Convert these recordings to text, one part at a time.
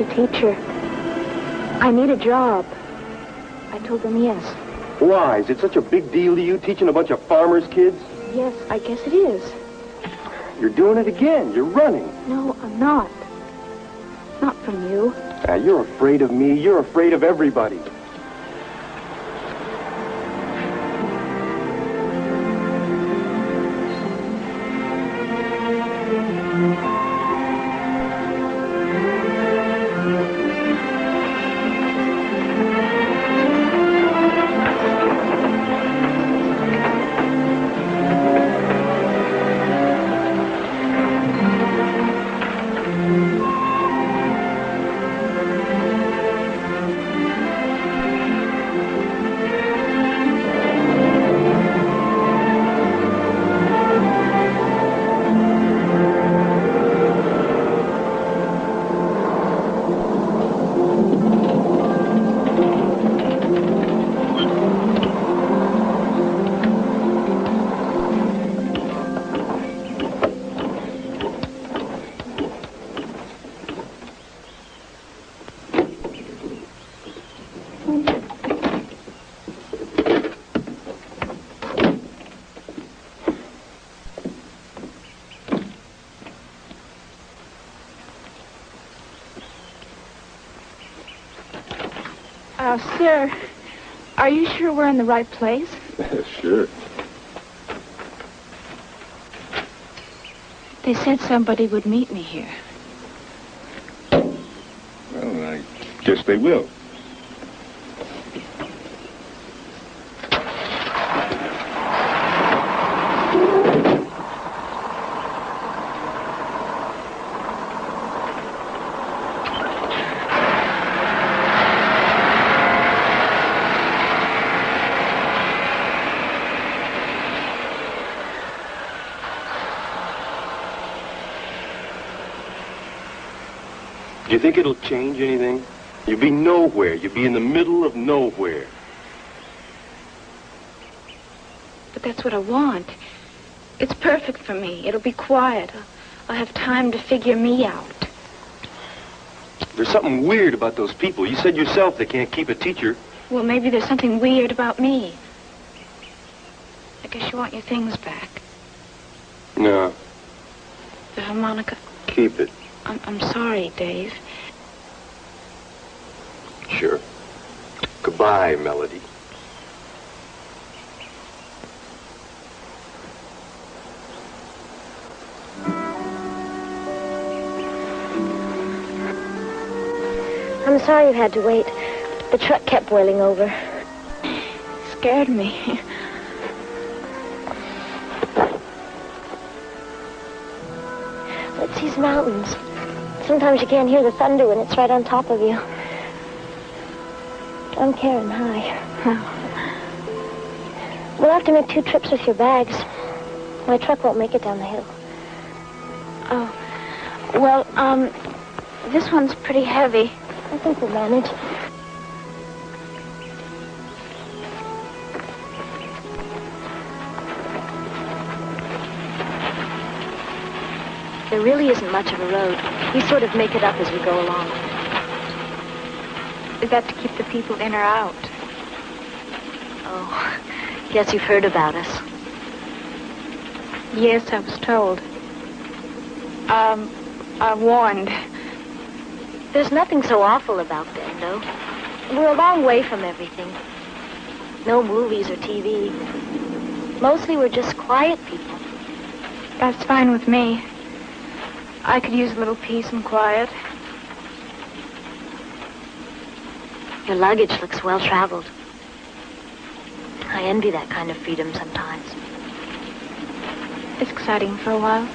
a teacher. I need a job. I told them yes. Why? Is it such a big deal to you, teaching a bunch of farmers' kids? Yes, I guess it is. You're doing it again. You're running. No, I'm not. Not from you. You're afraid of me. You're afraid of everybody. Sir, are you sure we're in the right place? Sure. They said somebody would meet me here. Well, I guess they will. Do you think it'll change anything? You'll be nowhere. You'll be in the middle of nowhere. But that's what I want. It's perfect for me. It'll be quiet. I'll have time to figure me out. There's something weird about those people. You said yourself they can't keep a teacher. Well, maybe there's something weird about me. I guess you want your things back. No. The harmonica. Keep it. I'm sorry, Dave. Sure. Goodbye, Melody. I'm sorry you had to wait. The truck kept boiling over. Scared me. It's these mountains. Sometimes you can't hear the thunder when it's right on top of you. I'm carrying high. We'll have to make 2 trips with your bags. My truck won't make it down the hill. Oh. Well, this one's pretty heavy. I think we'll manage. There really isn't much of a road. We sort of make it up as we go along. Is that to keep the people in or out? Oh, guess you've heard about us. Yes, I was told. I warned. There's nothing so awful about Bendo. We're a long way from everything. No movies or TV. Mostly we're just quiet people. That's fine with me. I could use a little peace and quiet. Your luggage looks well traveled. I envy that kind of freedom sometimes. It's exciting for a while.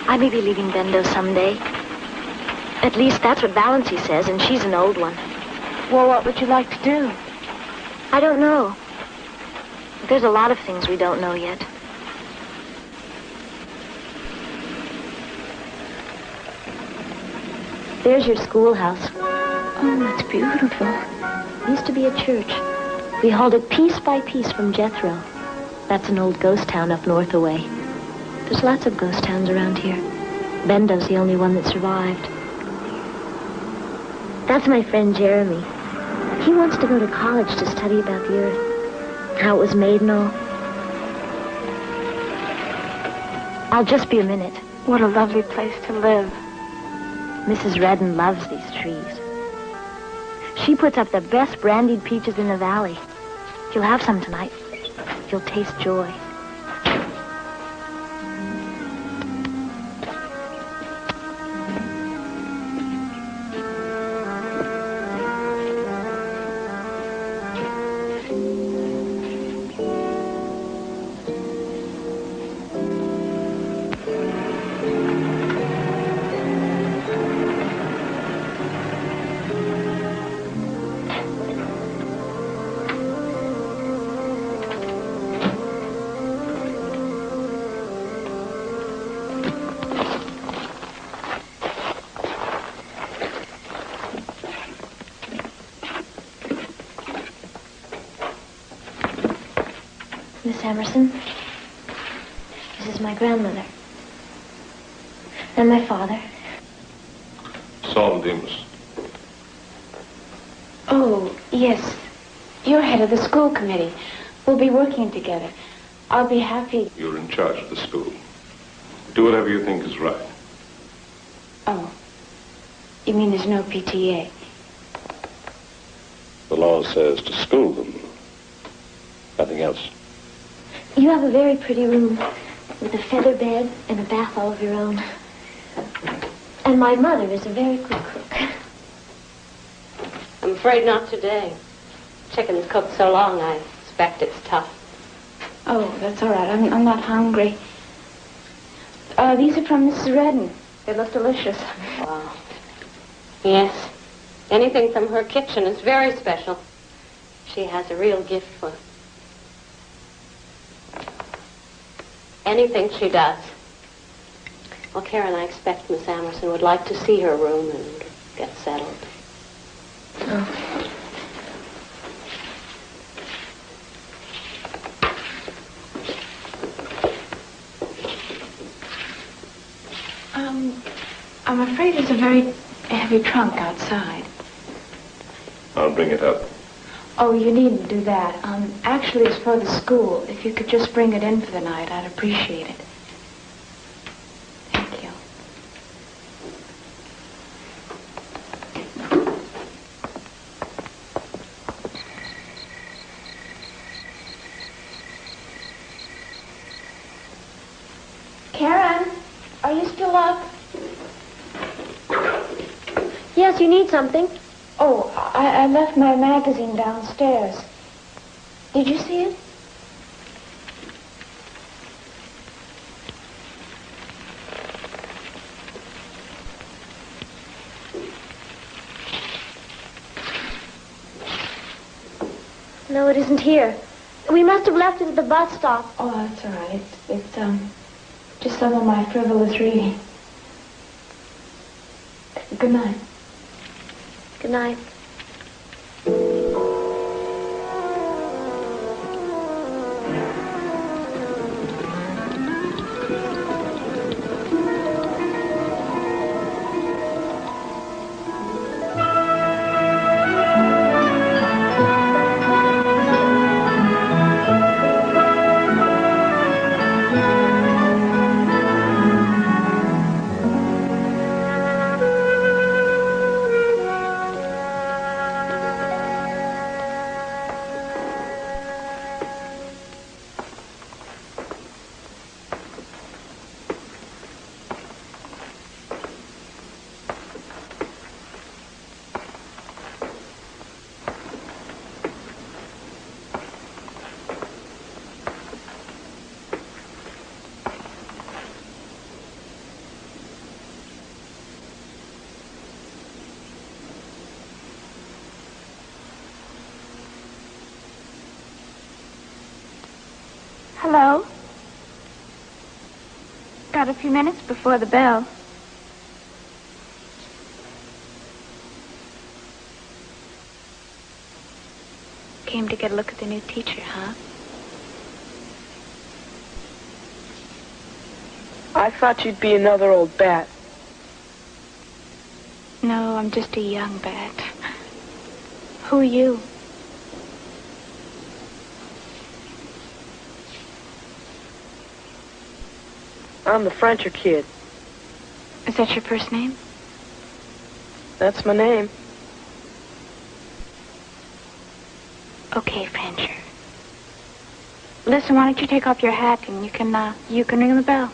I may be leaving Bendo someday. At least that's what Valency says, and she's an old one. Well, what would you like to do? I don't know. There's a lot of things we don't know yet. There's your schoolhouse. Oh, it's beautiful. Used to be a church. We hauled it piece by piece from Jethro. That's an old ghost town up north away. There's lots of ghost towns around here. Bendo's the only one that survived. That's my friend Jeremy. He wants to go to college to study about the Earth, how it was made and all. I'll just be a minute. What a lovely place to live. Mrs. Redden loves these trees. She puts up the best brandied peaches in the valley. You'll have some tonight. You'll taste joy. Miss Emerson, this is my grandmother. And my father. Saul Demas. Oh, yes. You're head of the school committee. We'll be working together. I'll be happy. You're in charge of the school. Do whatever you think is right. Oh. You mean there's no PTA? The law says to school them. Nothing else. You have a very pretty room with a feather bed and a bath all of your own. And my mother is a very good cook. I'm afraid not today. Chicken's cooked so long, I expect it's tough. Oh, that's all right. I'm not hungry. These are from Mrs. Redden. They look delicious. Wow. Yes. Anything from her kitchen is very special. She has a real gift for anything she does. Well, Karen, I expect Miss Emerson would like to see her room and get settled. Oh. I'm afraid there's a very heavy trunk outside. I'll bring it up. Oh, you needn't do that. Actually, it's for the school. If you could just bring it in for the night, I'd appreciate it. Thank you. Karen, are you still up? Yes, you need something? Oh, I left my magazine downstairs. Did you see it? No, it isn't here. We must have left it at the bus stop. Oh, that's all right. It's just some of my frivolous reading. Good night. Good night. Hello? Got a few minutes before the bell. Came to get a look at the new teacher, huh? I thought you'd be another old bat. No, I'm just a young bat. Who are you? I'm the Frencher kid. Is that your first name? That's my name. Okay, Frencher. Listen, why don't you take off your hat and you can ring the bell.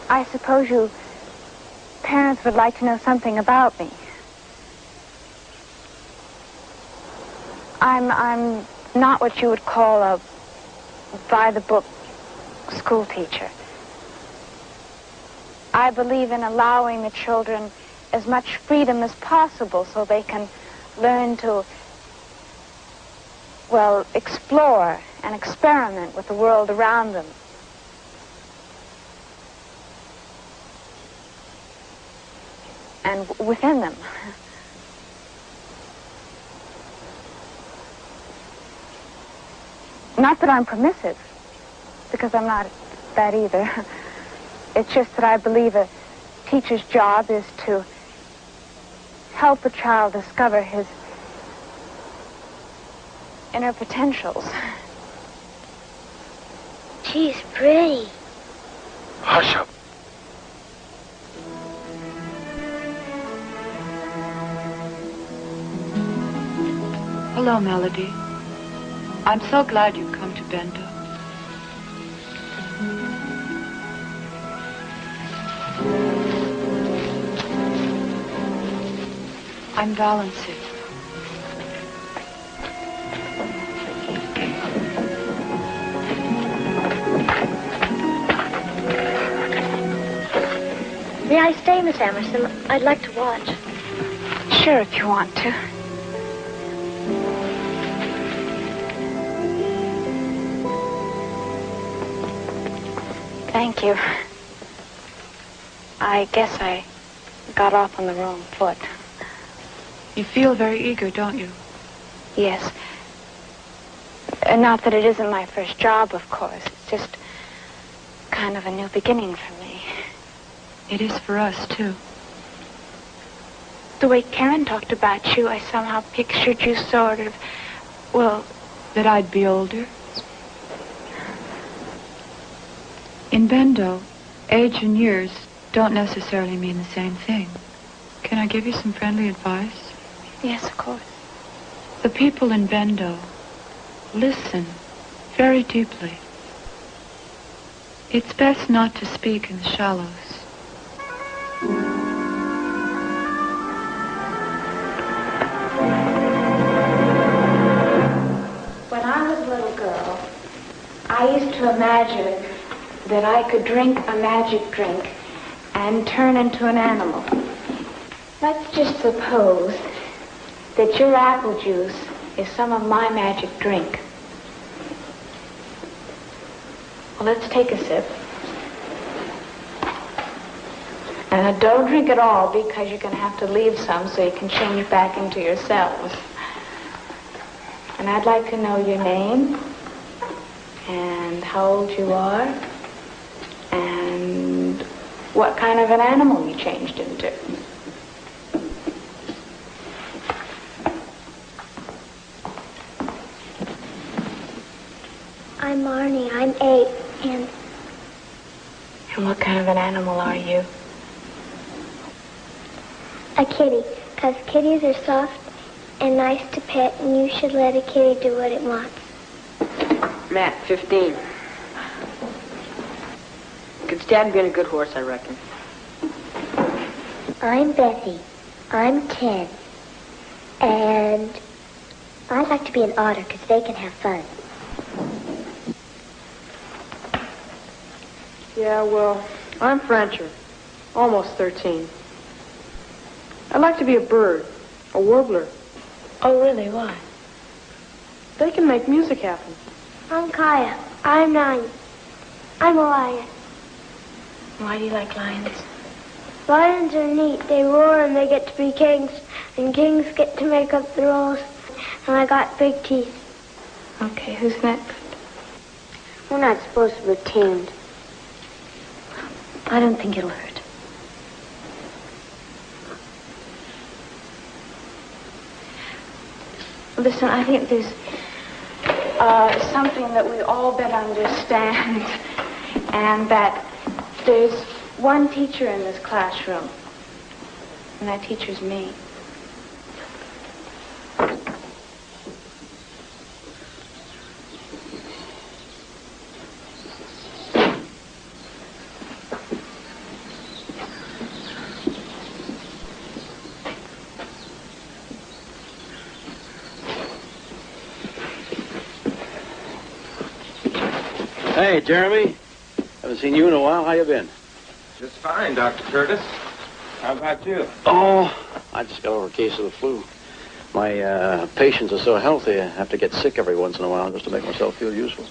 I suppose you parents would like to know something about me. I'm not what you would call a by-the-book school teacher. I believe in allowing the children as much freedom as possible so they can learn to, well, explore and experiment with the world around them. And within them. Not that I'm permissive, because I'm not that either. It's just that I believe a teacher's job is to help a child discover his inner potentials. She's pretty. Hush up. Hello, Melody. I'm so glad you've come to Bendo. I'm Valency. May I stay, Miss Emerson? I'd like to watch. Sure, if you want to. Thank you. I guess I got off on the wrong foot. You feel very eager, don't you? Yes. Not that it isn't my first job, of course. It's just kind of a new beginning for me. It is for us, too. The way Karen talked about you, I somehow pictured you sort of, well... That I'd be older? In Bendo, age and years don't necessarily mean the same thing. Can I give you some friendly advice? Yes, of course. The people in Bendo listen very deeply. It's best not to speak in the shallows. When I was a little girl, I used to imagine that I could drink a magic drink and turn into an animal. Let's just suppose that your apple juice is some of my magic drink. Well, let's take a sip. And don't drink it all because you're going to have to leave some so you can change back into yourselves. And I'd like to know your name and how old you are and what kind of an animal you changed into. I'm Marnie. I'm 8, and... And what kind of an animal are you? a kitty, because kitties are soft and nice to pet, and you should let a kitty do what it wants. Matt, 15. Could stand being a good horse, I reckon. I'm Bessie. I'm 10. And I'd like to be an otter because they can have fun. Yeah, well, I'm Frencher. Almost 13. I'd like to be a bird. A warbler. Oh, really? Why? They can make music happen. I'm Kaya. I'm 9. I'm a lion. Why do you like lions? Lions are neat. They roar and they get to be kings. And kings get to make up the rules. And I got big teeth. Okay, who's next? We're not supposed to pretend. I don't think it'll hurt. Listen, I think there's something that we all better understand, and that there's one teacher in this classroom, and that teacher's me. Hey, Jeremy. Haven't seen you in a while. How you been? Just fine, Dr. Curtis. How about you? Oh, I just got over a case of the flu. My patients are so healthy, I have to get sick every once in a while just to make myself feel useful.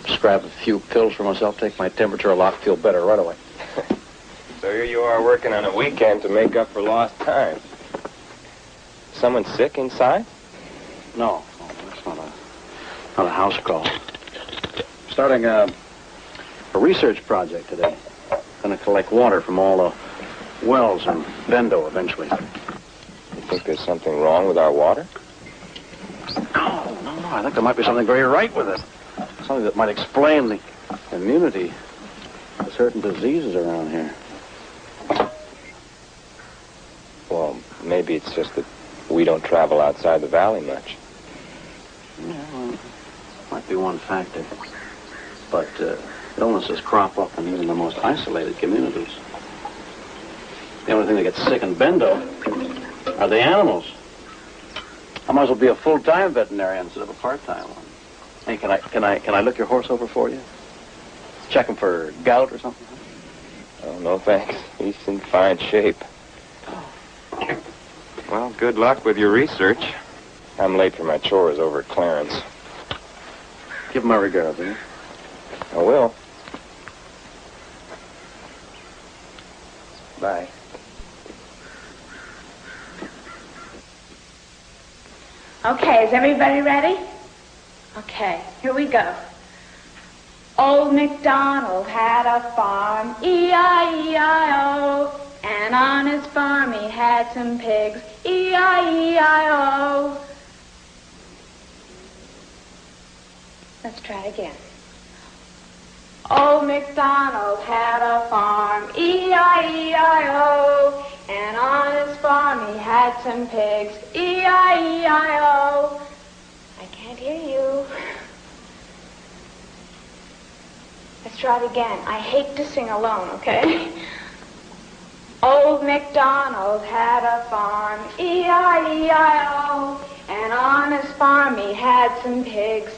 Prescribe a few pills for myself, take my temperature a lot, feel better right away. So here you are working on a weekend to make up for lost time. Someone sick inside? No, that's not a house call. Starting a research project today. Going to collect water from all the wells in Bendo eventually. You think there's something wrong with our water? No. I think there might be something very right with it. Something that might explain the immunity to certain diseases around here. Well, maybe it's just that we don't travel outside the valley much. Yeah, well, might be one factor. But illnesses crop up in even the most isolated communities. The only thing that gets sick in Bendo are the animals. I might as well be a full-time veterinarian instead of a part-time one. Hey, can I look your horse over for you? Check him for gout or something? Oh, no thanks. He's in fine shape. Well, good luck with your research. I'm late for my chores over at Clarence. Give him my regards, will you? I will. Bye. Okay, is everybody ready? Okay, here we go. Old MacDonald had a farm, E-I-E-I-O. And on his farm he had some pigs, E-I-E-I-O. Let's try again. Old MacDonald had a farm, E-I-E-I-O. And on his farm he had some pigs, E-I-E-I-O. I can't hear you. Let's try it again. I hate to sing alone, okay? Old MacDonald had a farm, E-I-E-I-O. And on his farm he had some pigs.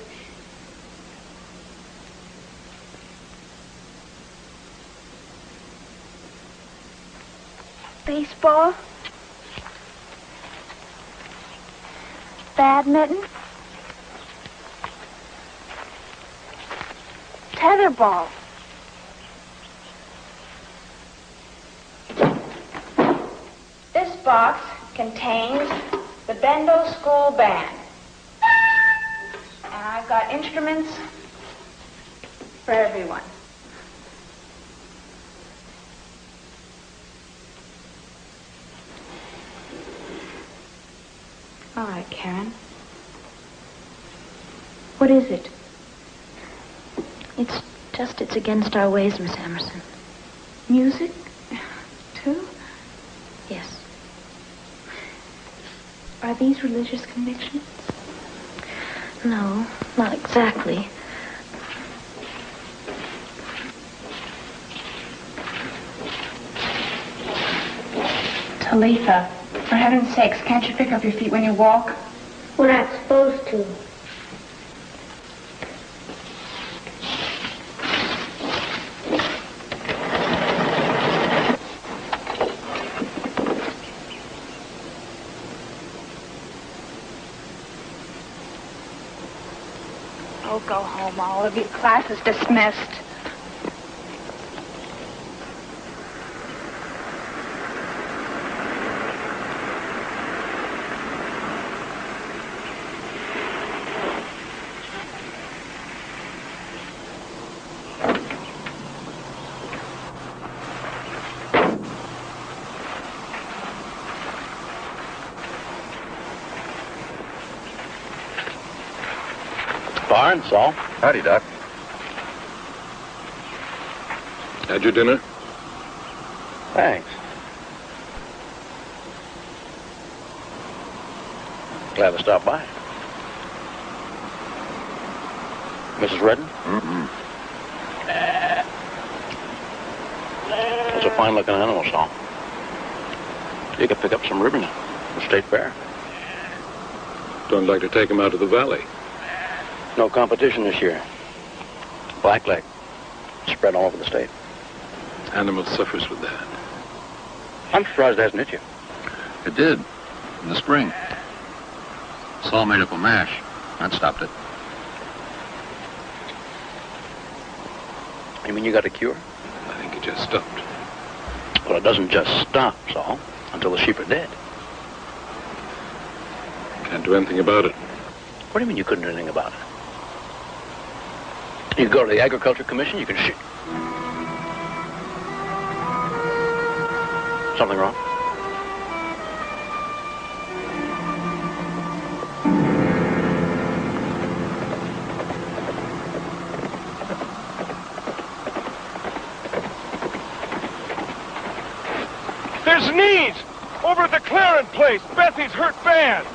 Baseball. Badminton. Tetherball. This box contains the Bendo School Band. And I've got instruments for everyone. All right, Karen. What is it? It's against our ways, Miss Emerson. Music? Too? Yes. Are these religious convictions? No, not exactly. Talitha, For heaven's sakes, can't you pick up your feet when you walk? We're not supposed to. Oh, go home, all of you. Class is dismissed. Barnes, Saul. Howdy, Doc. Had your dinner? Thanks. Glad to stop by. Mrs. Redden? Mm-hmm. It's a fine-looking animal, Saul. You could pick up some ribbon at the State Fair. Don't like to take him out to the valley. No competition this year. Blackleg. Spread all over the state. Animal suffers with that. I'm surprised it hasn't hit you. It did. In the spring. Saul made up a mash. That stopped it. You mean you got a cure? I think it just stopped. Well, it doesn't just stop, Saul, until the sheep are dead. Can't do anything about it. What do you mean you couldn't do anything about it? You could go to the Agriculture Commission, you could shoot. Something wrong? There's needs! Over at the Clarence place. Betsy's hurt bad.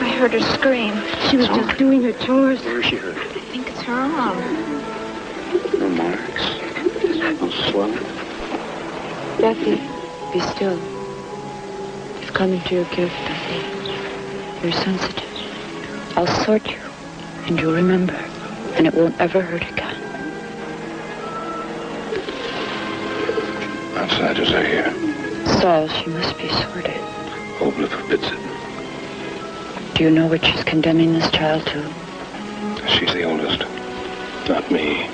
I heard her scream. She was just doing her chores. Where is she hurt? I think it's her arm. No marks. No swelling. Bethy, be still. You've come into your gift, Bethy. You're sensitive. I'll sort you, and you'll remember, and it won't ever hurt again. Outsiders are here. Saul, she must be sorted. Obla forbids it. Do you know what she's condemning this child to? She's the oldest. Not me.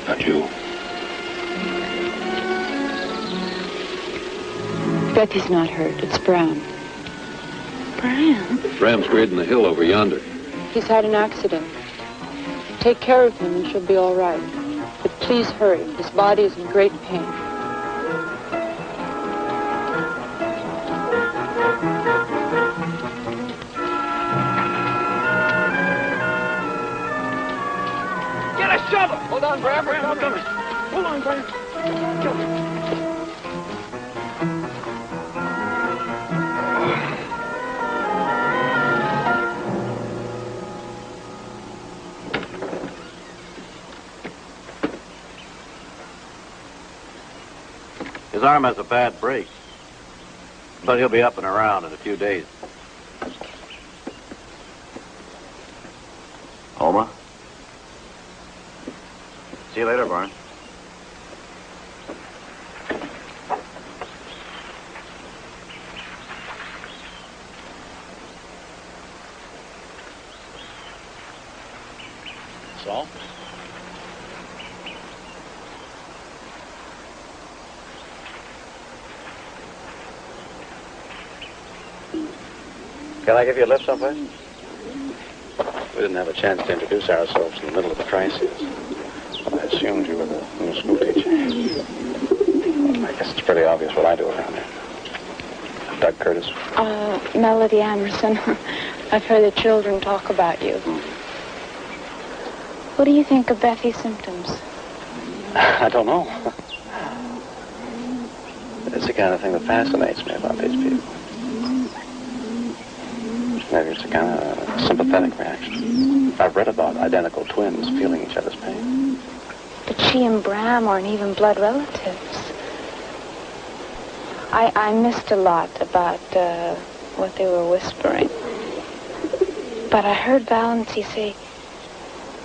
Not you. Bethy's not hurt. It's Brown. Brown? Bram's grading the hill over yonder. He's had an accident. Take care of him and she'll be all right. But please hurry. His body is in great pain. Get a shovel! Hold on, Bram. I'm coming. Hold on, Bram. His arm has a bad break, but he'll be up and around in a few days. Homa? See you later, Barnes. Saul? Can I give you a lift someplace? We didn't have a chance to introduce ourselves in the middle of the crisis. I assumed you were the new school teacher. I guess it's pretty obvious what I do around here. Doug Curtis. Melody Anderson. I've heard the children talk about you. What do you think of Bethy's symptoms? I don't know. It's the kind of thing that fascinates me about these people. Maybe it's a kind of sympathetic reaction. I've read about identical twins feeling each other's pain. But she and Bram aren't even blood relatives. I missed a lot about what they were whispering. But I heard Valency say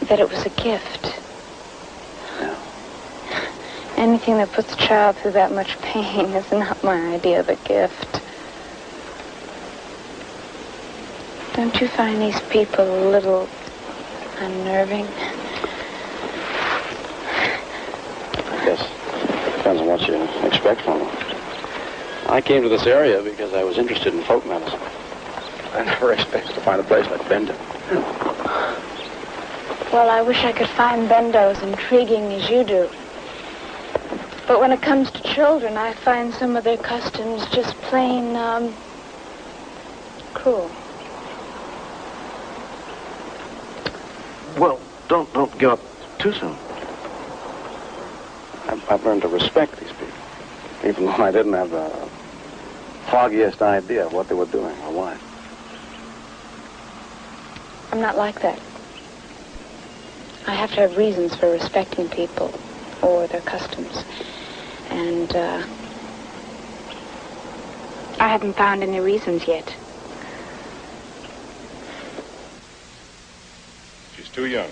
that it was a gift. Yeah. Anything that puts a child through that much pain is not my idea of a gift. Don't you find these people a little unnerving? I guess it depends on what you expect from them. I came to this area because I was interested in folk medicine. I never expected to find a place like Bendo. Well, I wish I could find Bendo as intriguing as you do. But when it comes to children, I find some of their customs just plain, cruel. Well, don't give up too soon. I've learned to respect these people, even though I didn't have the foggiest idea of what they were doing or why. I'm not like that. I have to have reasons for respecting people or their customs. And, I haven't found any reasons yet. She's too young.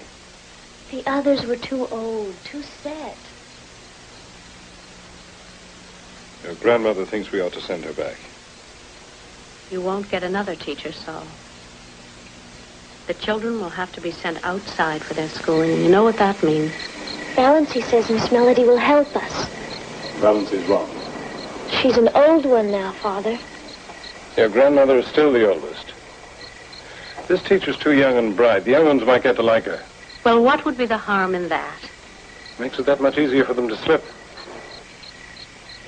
The others were too old, too set. Your grandmother thinks we ought to send her back. You won't get another teacher, Saul. The children will have to be sent outside for their schooling, and you know what that means. Valency says Miss Melody will help us. Valency's wrong. She's an old one now, Father. Your grandmother is still the oldest. This teacher's too young and bright. The young ones might get to like her. Well, what would be the harm in that? Makes it that much easier for them to slip.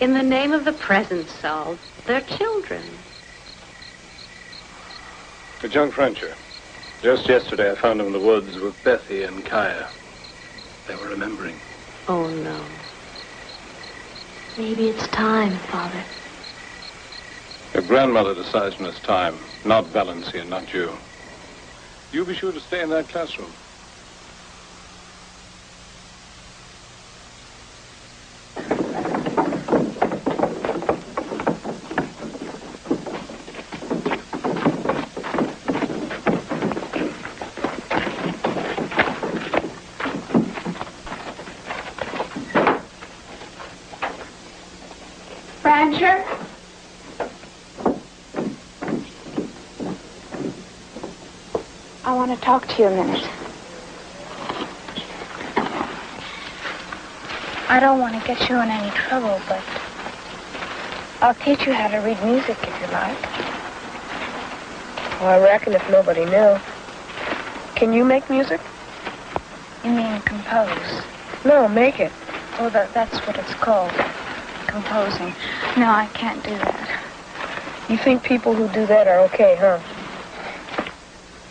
In the name of the present, Saul, they're children. It's young Frencher. Just yesterday I found him in the woods with Bethy and Kaya. They were remembering. Oh, no. Maybe it's time, Father. Your grandmother decides when it's time, not Valency and not you. You be sure to stay in that classroom. Rancher? I want to talk to you a minute. I don't want to get you in any trouble, but I'll teach you how to read music if you like. Well, I reckon if nobody knew. Can you make music? You mean compose? No, make it. Oh, that's what it's called. Composing. No, I can't do that. You think people who do that are okay, huh?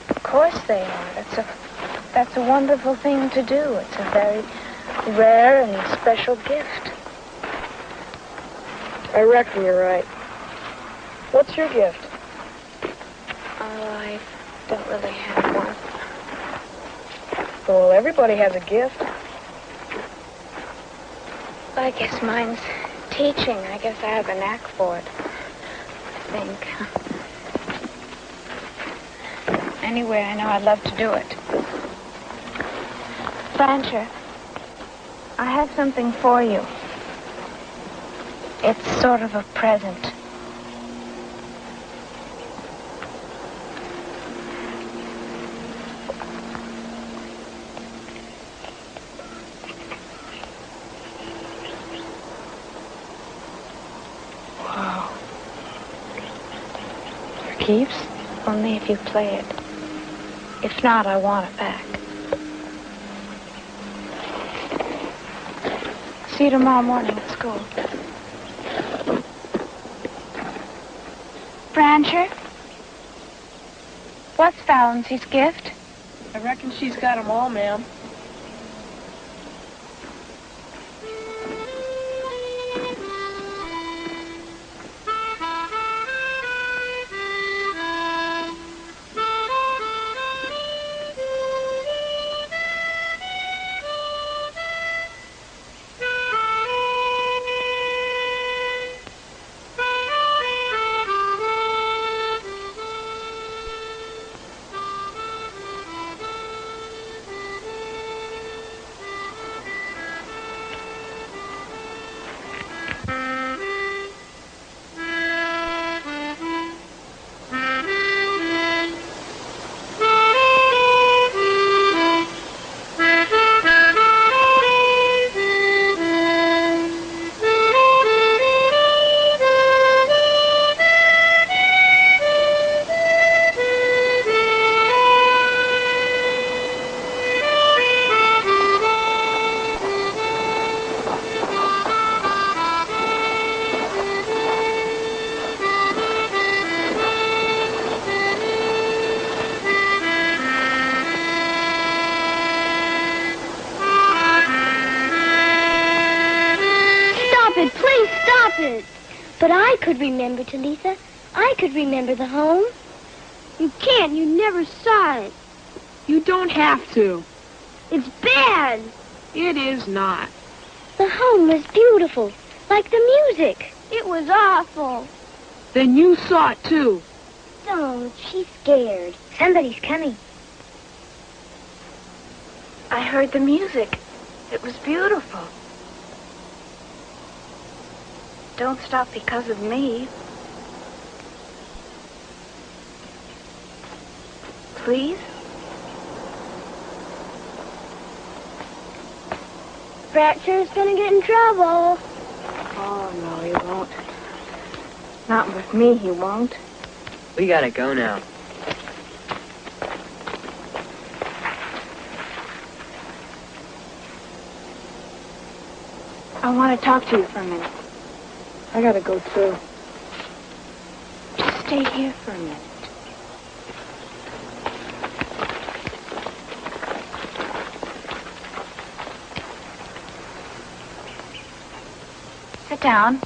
Of course they are. That's a wonderful thing to do. It's a very rare and special gift. I reckon you're right. What's your gift? Oh, I don't really have one. Well, everybody has a gift. I guess mine's teaching. I guess I have a knack for it. I think. Anyway, I know I'd love to do it. Blanchard, I have something for you. It's sort of a present. For keeps? Only if you play it. If not, I want it back. See you tomorrow morning at school. Brancher? What's Valency's gift? I reckon she's got 'em all, ma'am. But I could remember, Talitha. I could remember the home. You can't. You never saw it. You don't have to. It's bad. It is not. The home was beautiful, like the music. It was awful. Then you saw it, too. Don't. She's scared. Somebody's coming. I heard the music. It was beautiful. Don't stop because of me. Please? Bratcher's gonna get in trouble. Oh, no, he won't. Not with me, he won't. We gotta go now. I want to talk to you for a minute. I gotta go, too. Just stay here for a minute. Sit down.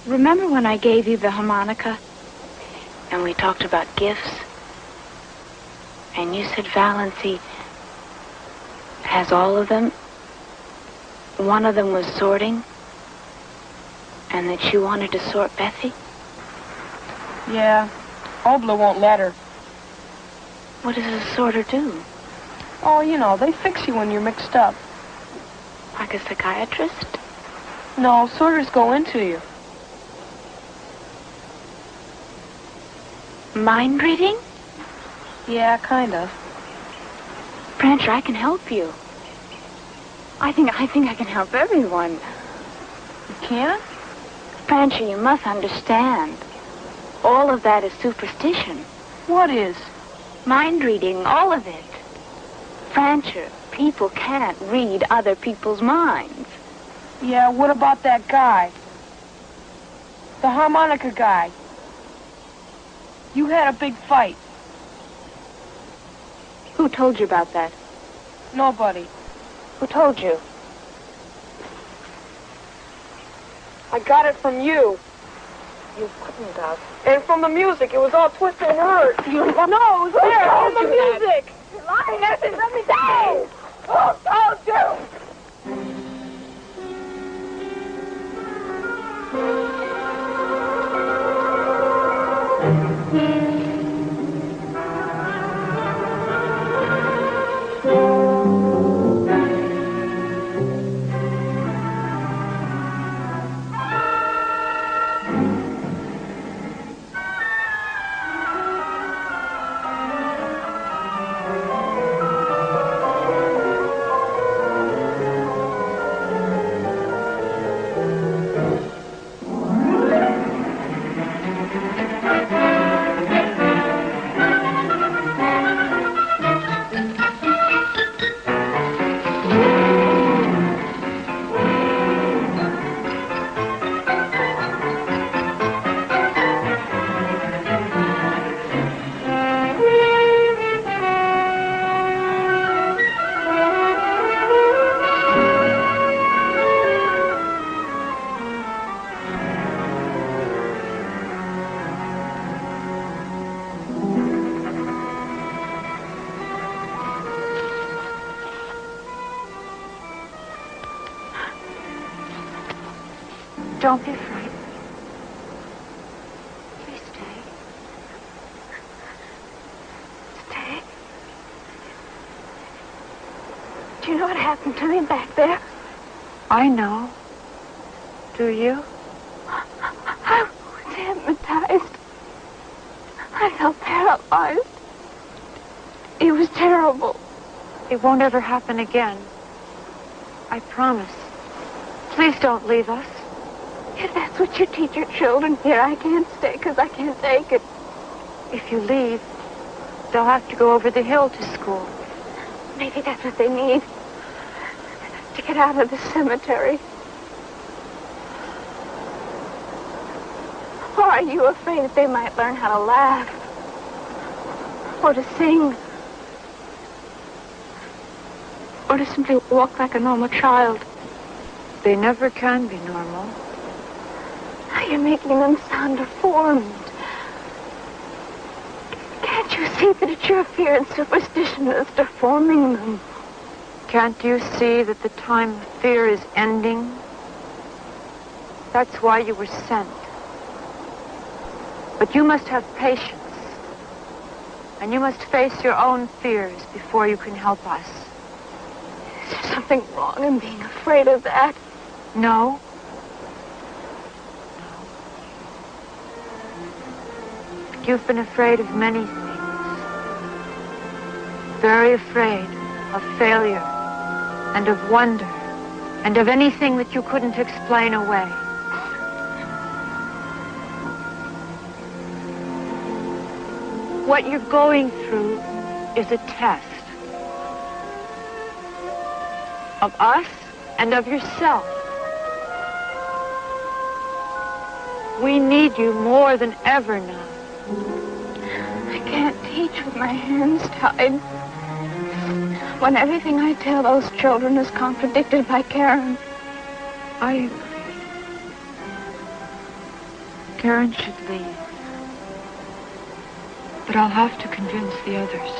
Remember when I gave you the harmonica and we talked about gifts? And you said Valency has all of them. One of them was sorting, and that you wanted to sort Bessie? Yeah, Obla won't let her. What does a sorter do? Oh, you know, they fix you when you're mixed up. Like a psychiatrist? No, sorters go into you. Mind reading? Yeah, kind of. Brancher, I can help you. I think I can help everyone. You can? Brancher, you must understand. All of that is superstition. What is? Mind reading, all of it. Brancher, people can't read other people's minds. Yeah, what about that guy? The harmonica guy. You had a big fight. Who told you about that? Nobody. Who told you? I got it from you. You couldn't have. And from the music. It was all twisted and hurt. No, it was there. From the music. You're lying, Effie. Let me down. Who told you? Don't be frightened. Please stay. Stay. Do you know what happened to me back there? I know. Do you? I was hypnotized. I felt paralyzed. It was terrible. It won't ever happen again. I promise. Please don't leave us. If that's what you teach your children here, I can't stay because I can't take it. If you leave, they'll have to go over the hill to school. Maybe that's what they need. To get out of the cemetery. Or are you afraid that they might learn how to laugh? Or to sing? Or to simply walk like a normal child? They never can be normal. You're making them sound deformed. Can't you see that it's your fear and superstition that's deforming them? Can't you see that the time of fear is ending? That's why you were sent. But you must have patience. And you must face your own fears before you can help us. Is there something wrong in being afraid of that? No. But you've been afraid of many things. Very afraid of failure and of wonder and of anything that you couldn't explain away. What you're going through is a test of us and of yourself. We need you more than ever now. I can't teach with my hands tied. When everything I tell those children is contradicted by Karen. I agree. Karen should leave. But I'll have to convince the others.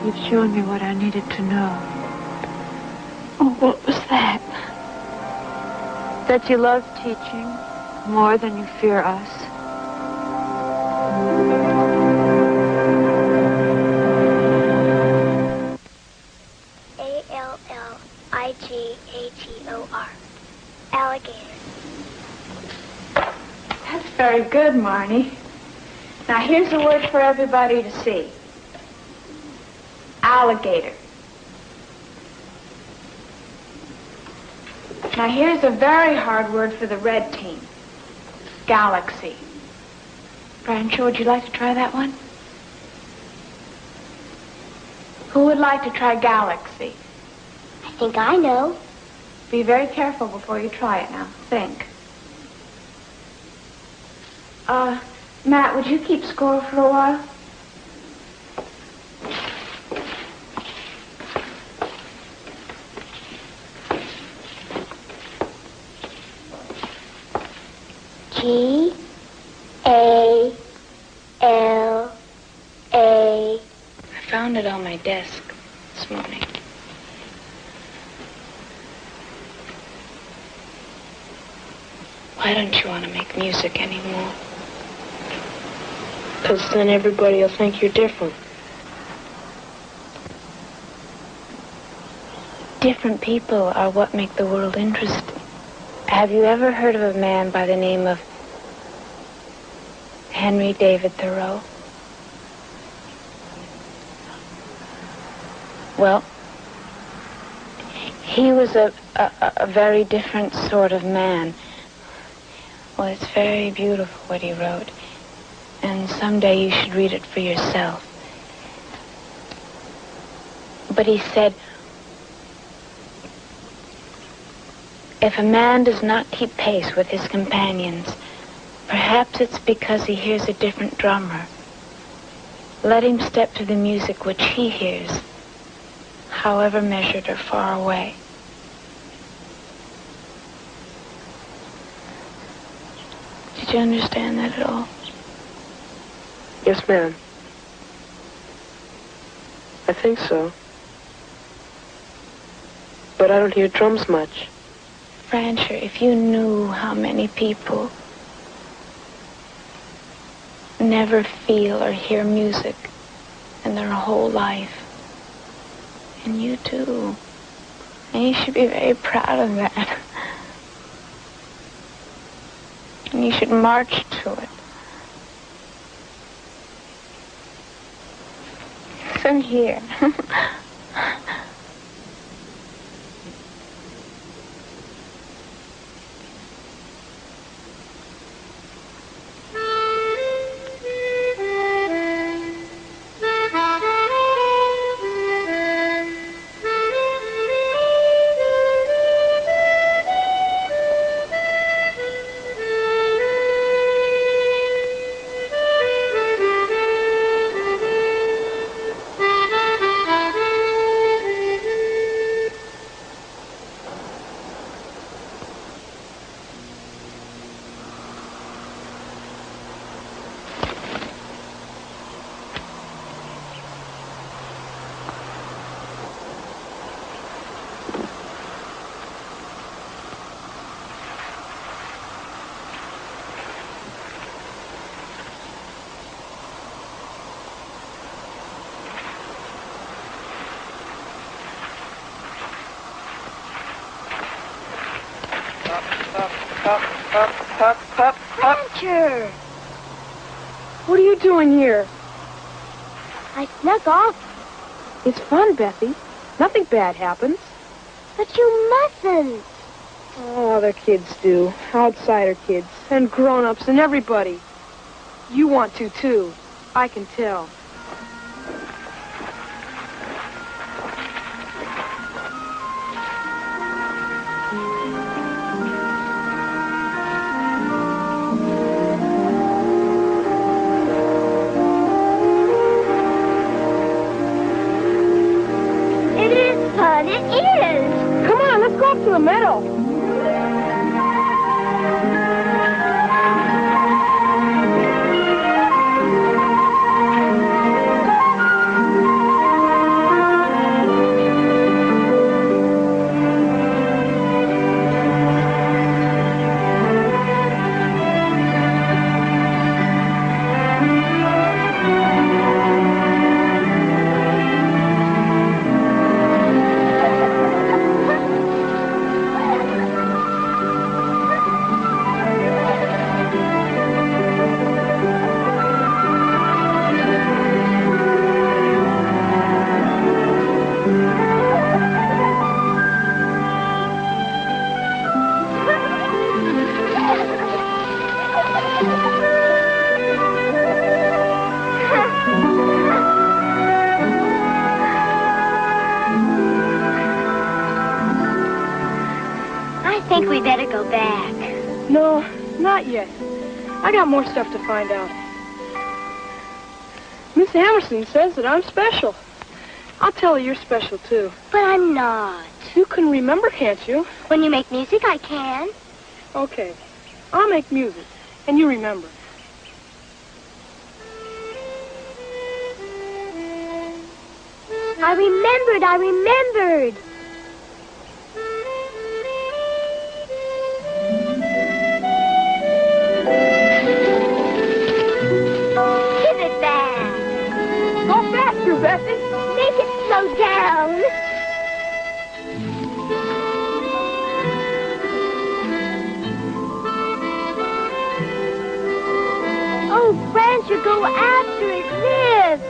You've shown me what I needed to know. Oh, what was that? That you love teaching more than you fear us. Alligator. Alligator. That's very good, Marnie. Now, here's a word for everybody to see. Alligator. Now, here's a very hard word for the red team. Galaxy. Brancho, would you like to try that one? Who would like to try galaxy? I think I know. Be very careful before you try it now. Think. Matt, would you keep score for a while? G-A-L-A. I found it on my desk this morning. Why don't you want to make music anymore? Because then everybody will think you're different. Different people are what make the world interesting. Have you ever heard of a man by the name of Henry David Thoreau? Well, he was a very different sort of man. Well, it's very beautiful what he wrote. And someday you should read it for yourself. But he said, if a man does not keep pace with his companions, perhaps it's because he hears a different drummer. Let him step to the music which he hears, however measured or far away. Did you understand that at all? Yes, ma'am. I think so. but I don't hear drums much. Rancher, if you knew how many people never feel or hear music in their whole life. And you too. And you should be very proud of that. And you should march to it. Listen here. Rancher! What are you doing here? I snuck off. It's fun, Bethy. Nothing bad happens. But you mustn't. Oh, other kids do. Outsider kids. And grown-ups and everybody. You want to, too. I can tell. It is fun. It is. Come on, let's go up to the meadow. I think we better go back. No, not yet. I got more stuff to find out. Miss Amerson says that I'm special. I'll tell her you're special, too. But I'm not. You can remember, can't you? When you make music, I can. Okay. I'll make music, and you remember. I remembered. Give it back. Go faster, Bessie. Make it slow down. Oh, Rancher, go after it. Live.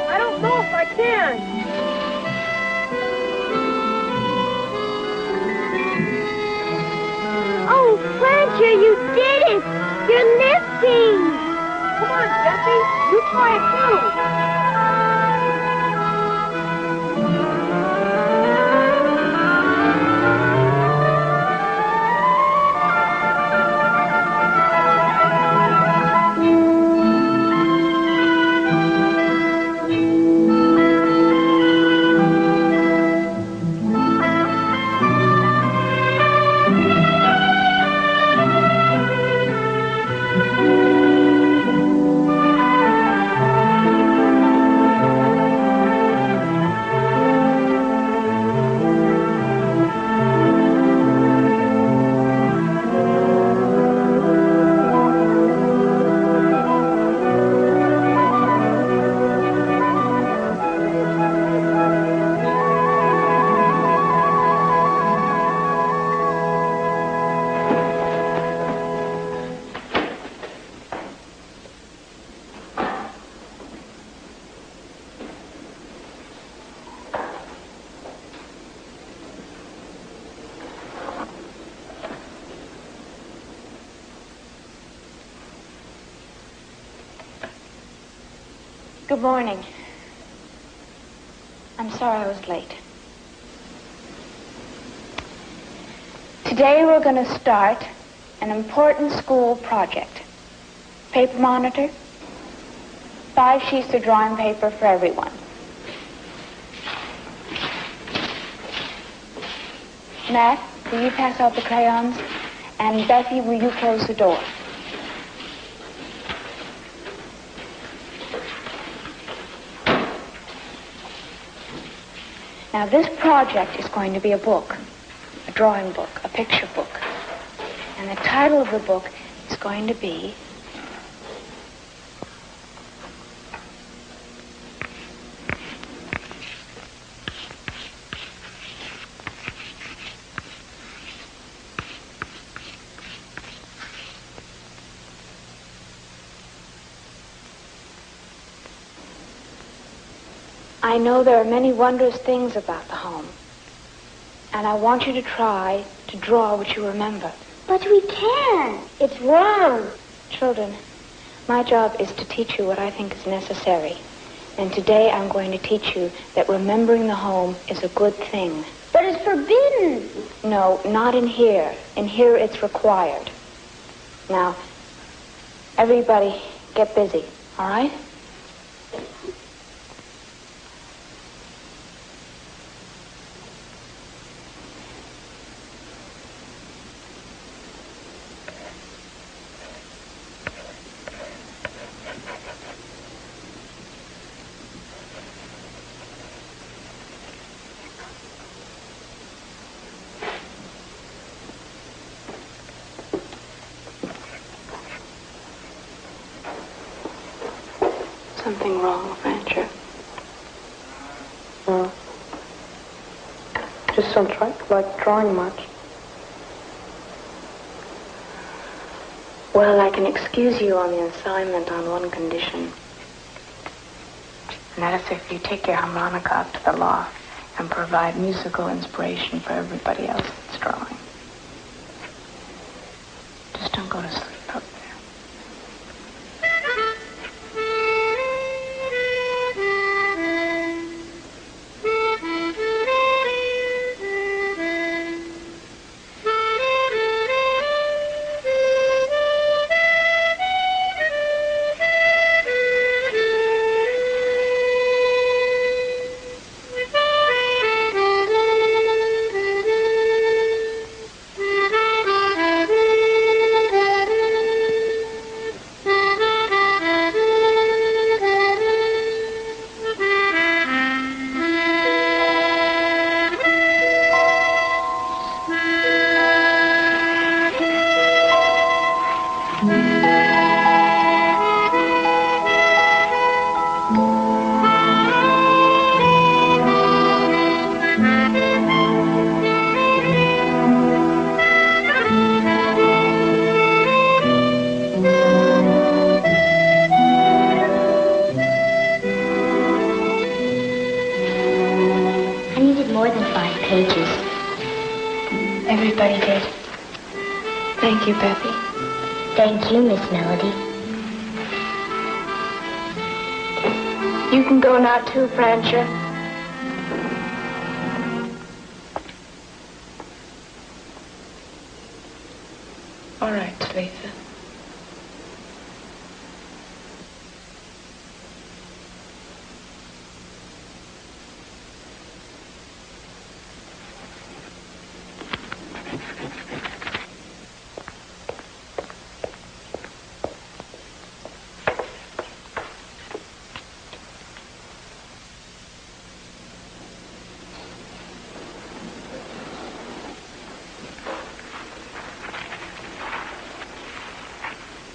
I don't know if I can. Oh, Rancher, you did it. You're lifting. Come on, Bessie. You try it, too. Good morning. I'm sorry I was late. Today we're going to start an important school project. Paper monitor, 5 sheets of drawing paper for everyone. Matt, will you pass out the crayons? And Bethy, will you close the door? Now, this project is going to be a book, a drawing book, a picture book. And the title of the book is going to be I know there are many wondrous things about the home, and I want you to try to draw what you remember. But we can't. It's wrong. Children, my job is to teach you what I think is necessary. And today I'm going to teach you that remembering the home is a good thing. But it's forbidden. No, not in here. In here it's required. Now, everybody get busy, all right? Something wrong, Rancher? No. Just don't like drawing much. Well, I can excuse you on the assignment on one condition. And that is if you take your harmonica up to the loft and provide musical inspiration for everybody else that's drawing. Just don't go to sleep up there. Everybody did. Thank you, Bethy. Thank you, Miss Melody. You can go now, too, Francher. All right, Talitha.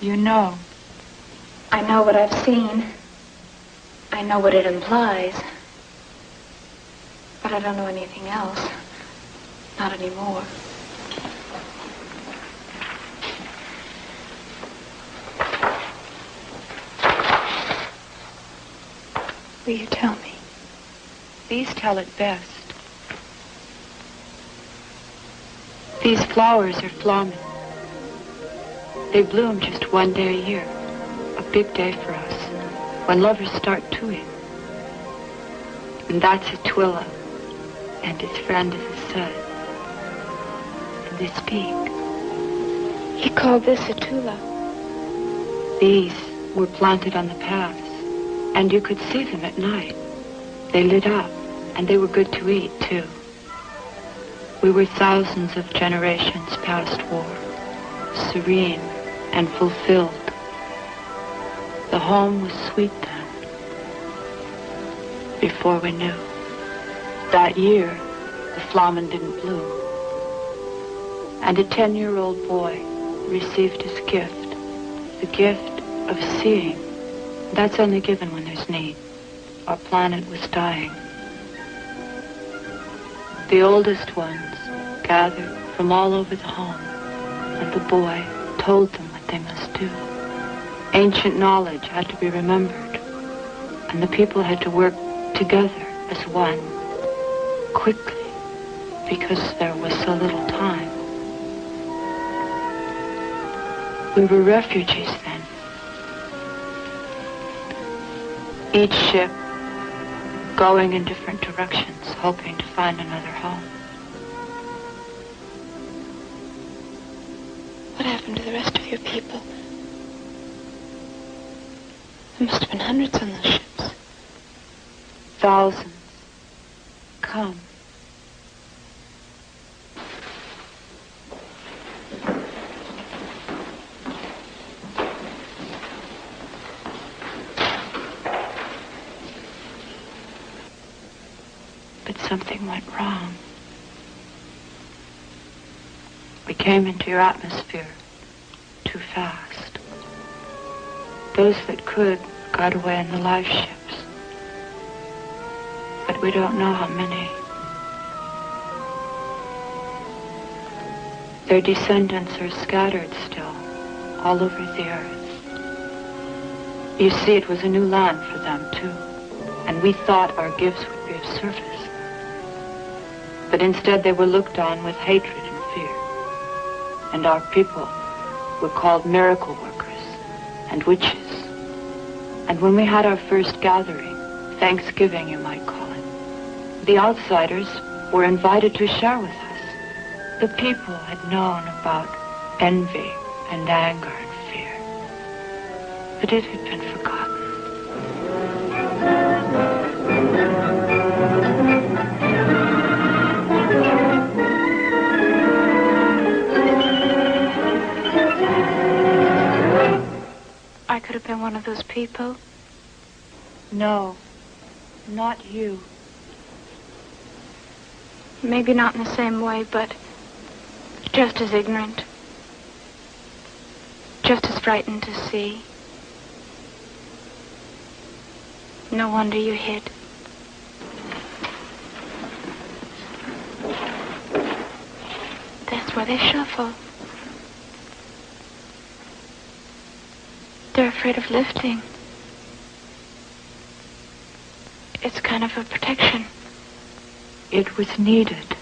You know. I know what I've seen. I know what it implies. But I don't know anything else. Not anymore. Will you tell me? These tell it best. These flowers are flamen. They bloom just one day a year. A big day for us. when lovers start toing. And that's Atwilla, and his friend is his son. And they speak. He called this a tula. These were planted on the paths, and you could see them at night. They lit up, and they were good to eat, too. We were thousands of generations past war, serene and fulfilled. The home was sweet then, before we knew. That year, the flamen didn't bloom. And a 10-year-old boy received his gift, the gift of seeing. That's only given when there's need. Our planet was dying. The oldest ones gathered from all over the home, and the boy told them what they must do. Ancient knowledge had to be remembered, and the people had to work together as one, quickly, because there was so little time. We were refugees then. Each ship going in different directions, hoping to find another home. What happened to the rest of your people? There must have been hundreds on those ships. Thousands. Come. But something went wrong. We came into your atmosphere too fast. Those that could got away in the life ships. But we don't know how many. Their descendants are scattered still, all over the earth. You see, it was a new land for them, too. And we thought our gifts would be of service. But instead they were looked on with hatred and fear. And our people were called miracle workers and witches. And when we had our first gathering, Thanksgiving you might call it, the outsiders were invited to share with us. The people had known about envy and anger and fear. But it had been forgotten. I could have been one of those people. No, not you. Maybe not in the same way, but just as ignorant. Just as frightened to see. No wonder you hid. That's where they shuffle. They're afraid of lifting. It's kind of a protection. It was needed.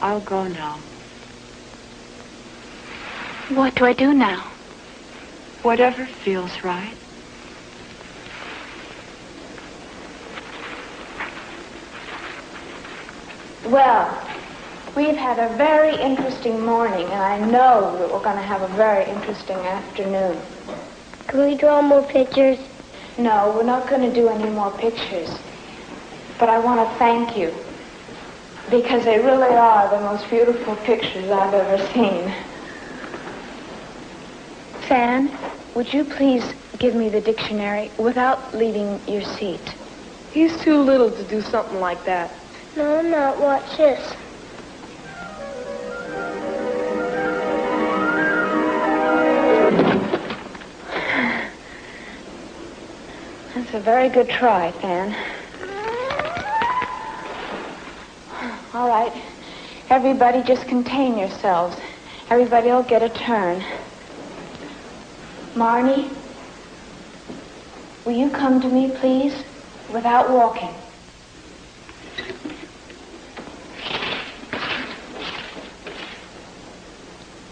I'll go now. What do I do now? Whatever feels right. Well, we've had a very interesting morning, and I know that we're going to have a very interesting afternoon. Can we draw more pictures? No, we're not going to do any more pictures. But I want to thank you, because they really are the most beautiful pictures I've ever seen. Fan, would you please give me the dictionary without leaving your seat? He's too little to do something like that. No, I'm not. Watch this. That's a very good try, Fan. All right. Everybody just contain yourselves. Everybody will get a turn. Marnie, will you come to me, please, without walking?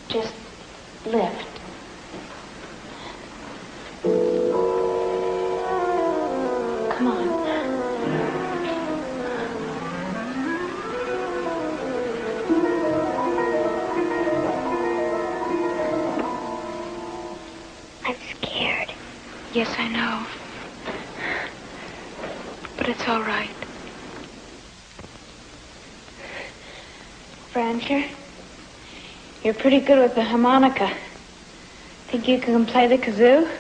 Just lift. Come on. I'm scared. Yes, I know. But it's all right. Francher, you're pretty good with the harmonica. Think you can play the kazoo?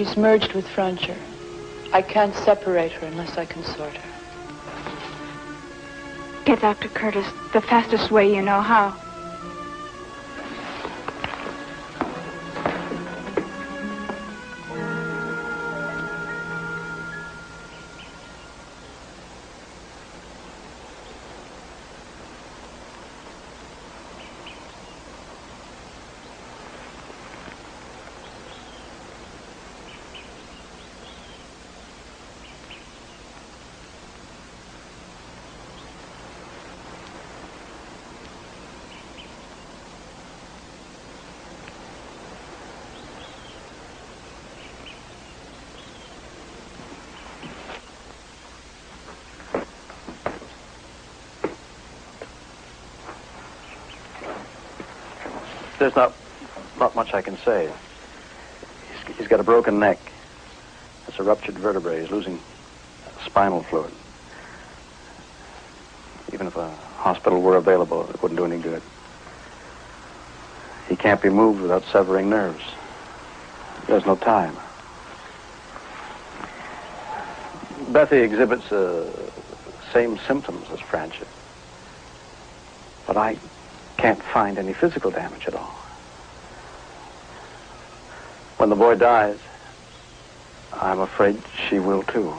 She's merged with Francher. I can't separate her unless I consort her. Get Dr. Curtis the fastest way you know how. There's not much I can say. He's got a broken neck. It's a ruptured vertebrae. He's losing spinal fluid. Even if a hospital were available, it wouldn't do any good. He can't be moved without severing nerves. There's no time. Bethy exhibits the same symptoms as Francher. But I can't find any physical damage at all. When the boy dies, I'm afraid she will too.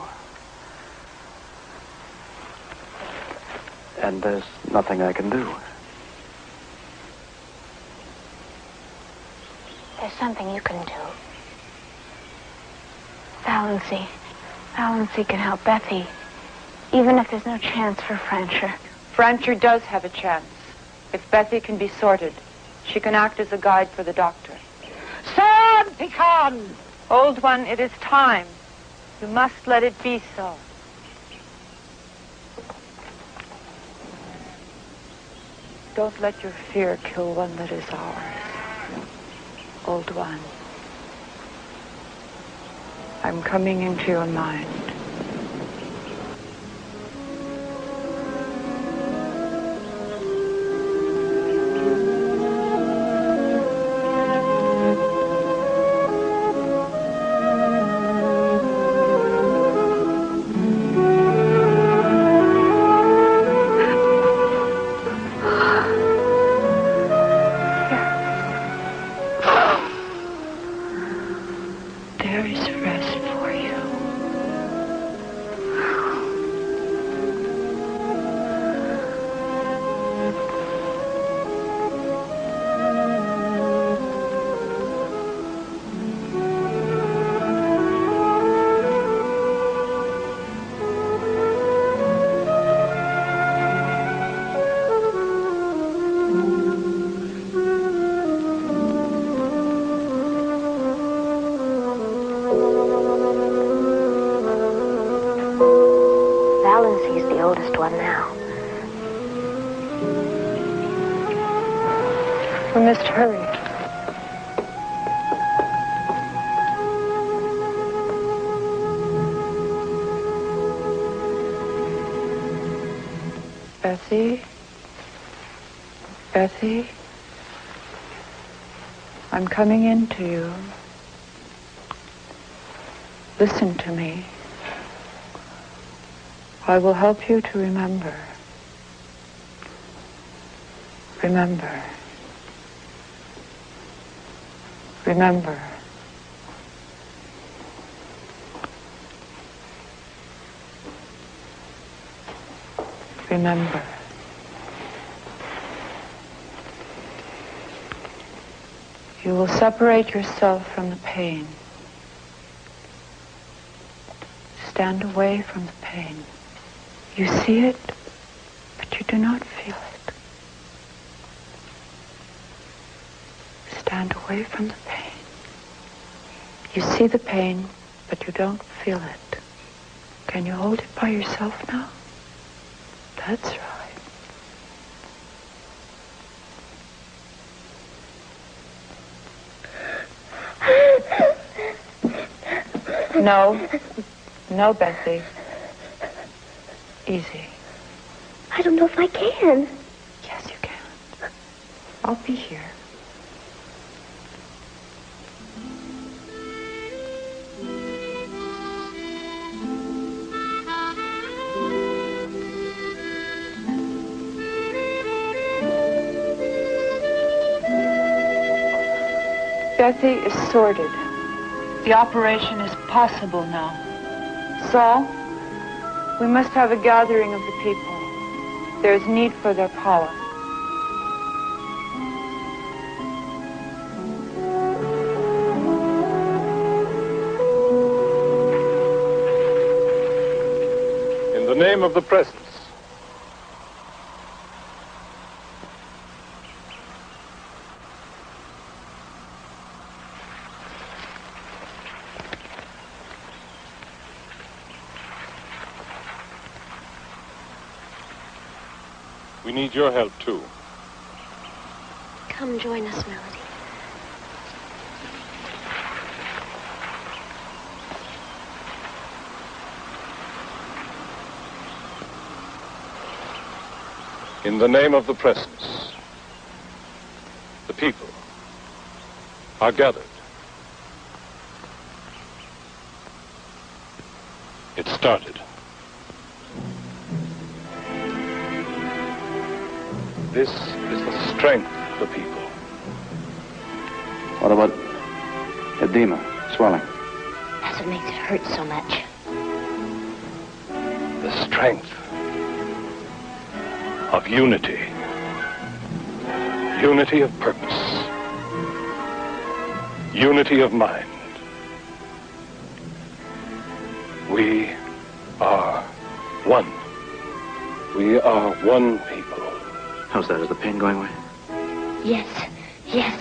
And there's nothing I can do. There's something you can do. Valency. Valency can help Bethy, even if there's no chance for Francher. Francher does have a chance. If Bethy can be sorted, she can act as a guide for the doctor. Sam Pecan! Old one, it is time. You must let it be so. Don't let your fear kill one that is ours. Old one, I'm coming into your mind. We must hurry. Bessie? Bessie? I'm coming in to you. Listen to me. I will help you to remember. Remember. Remember. Remember. You will separate yourself from the pain. Stand away from the pain. You see it, but you do not feel it. Stand away from the pain. You see the pain, but you don't feel it. Can you hold it by yourself now? That's right. No. No, Bessie. Easy. I don't know if I can. Yes, you can. I'll be here. Bessie is sorted. The operation is possible now. Saul, we must have a gathering of the people. There is need for their power. In the name of the presence. We need your help, too. Come join us, Melody. In the name of the presence, the people are gathered. It started. This is the strength of the people. What about edema, swelling? That's what makes it hurt so much. The strength of unity. Unity of purpose. Unity of mind. We are one. We are one people. How's that? Is the pain going away? Yes, yes.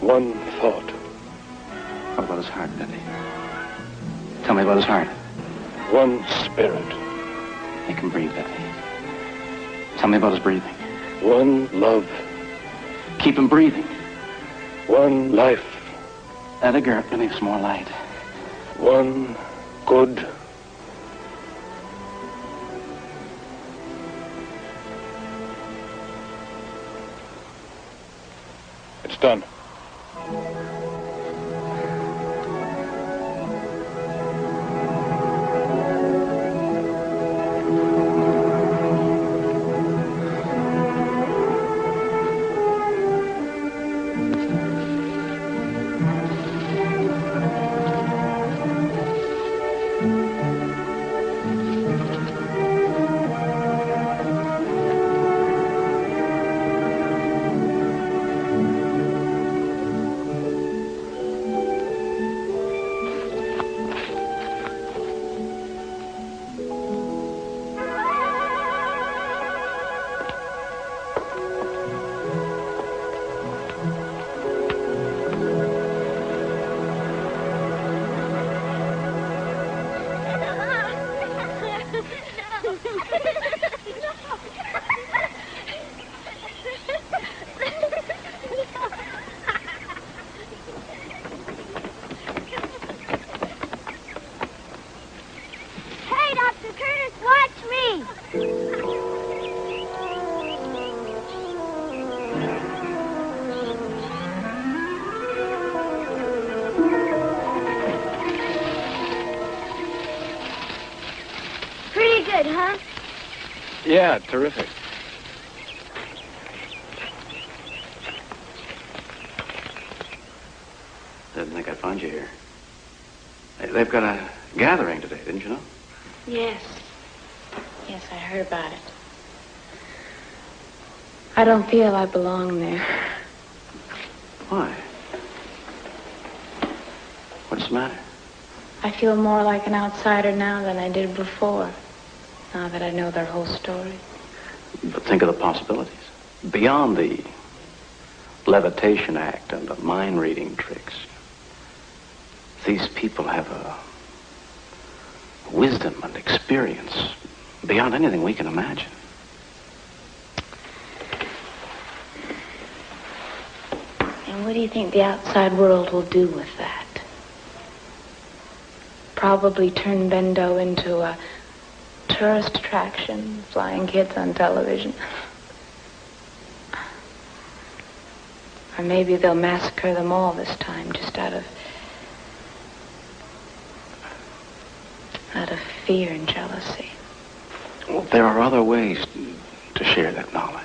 One thought. What about his heart, Betty? Tell me about his heart. One spirit. Make him breathe, Betty. Tell me about his breathing. One love. Keep him breathing. One life. Edgar, give me some more light. One good. It's done. Yeah, terrific. Didn't think I'd find you here. They've got a gathering today, didn't you know? Yes. Yes, I heard about it. I don't feel I belong there. Why? What's the matter? I feel more like an outsider now than I did before, now that I know their whole story. But think of the possibilities. Beyond the levitation act and the mind-reading tricks, these people have a wisdom and experience beyond anything we can imagine. And what do you think the outside world will do with that? Probably turn Bendo into a tourist attraction, flying kids on television. Or maybe they'll massacre them all this time, just out of fear and jealousy. Well, there are other ways to share that knowledge.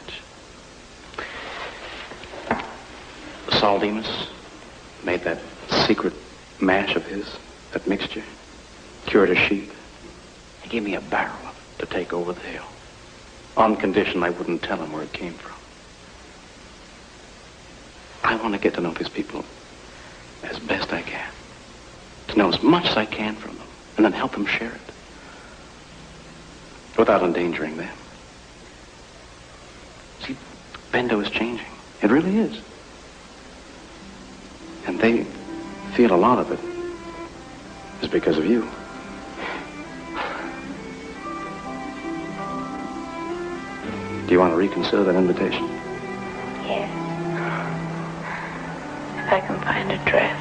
Saul Demas made that secret mash of his, that mixture, cured a sheep. He gave me a barrel of it to take over the hill, on condition I wouldn't tell him where it came from. I want to get to know these people as best I can, to know as much as I can from them, and then help them share it, without endangering them. See, Bendo is changing. It really is. And they feel a lot of it is because of you. Do you want to reconsider that invitation? Yes. If I can find a dress.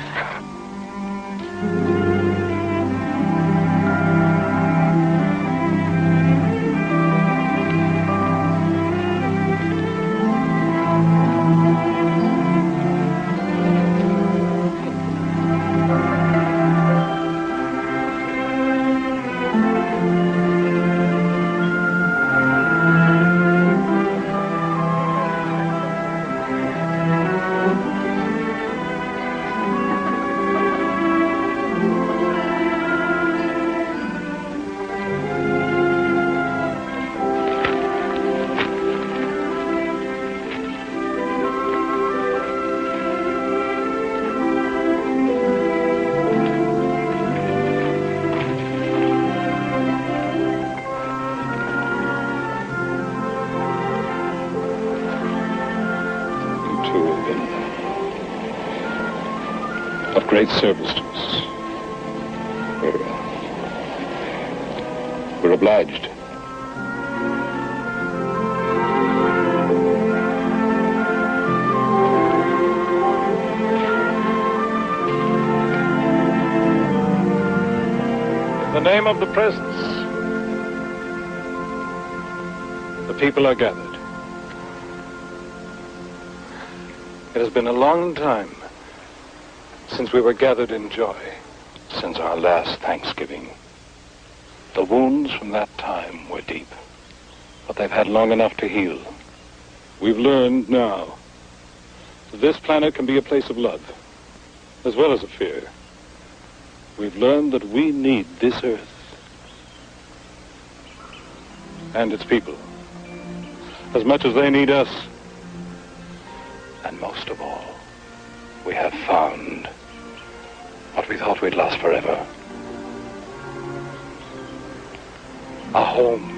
Great service to us. We're obliged. In the name of the presence, the people are gathered. It has been a long time since we were gathered in joy, since our last Thanksgiving. The wounds from that time were deep, but they've had long enough to heal. We've learned now that this planet can be a place of love, as well as of fear. We've learned that we need this earth and its people as much as they need us. And most of all, we have found what we thought we'd lost forever. A home.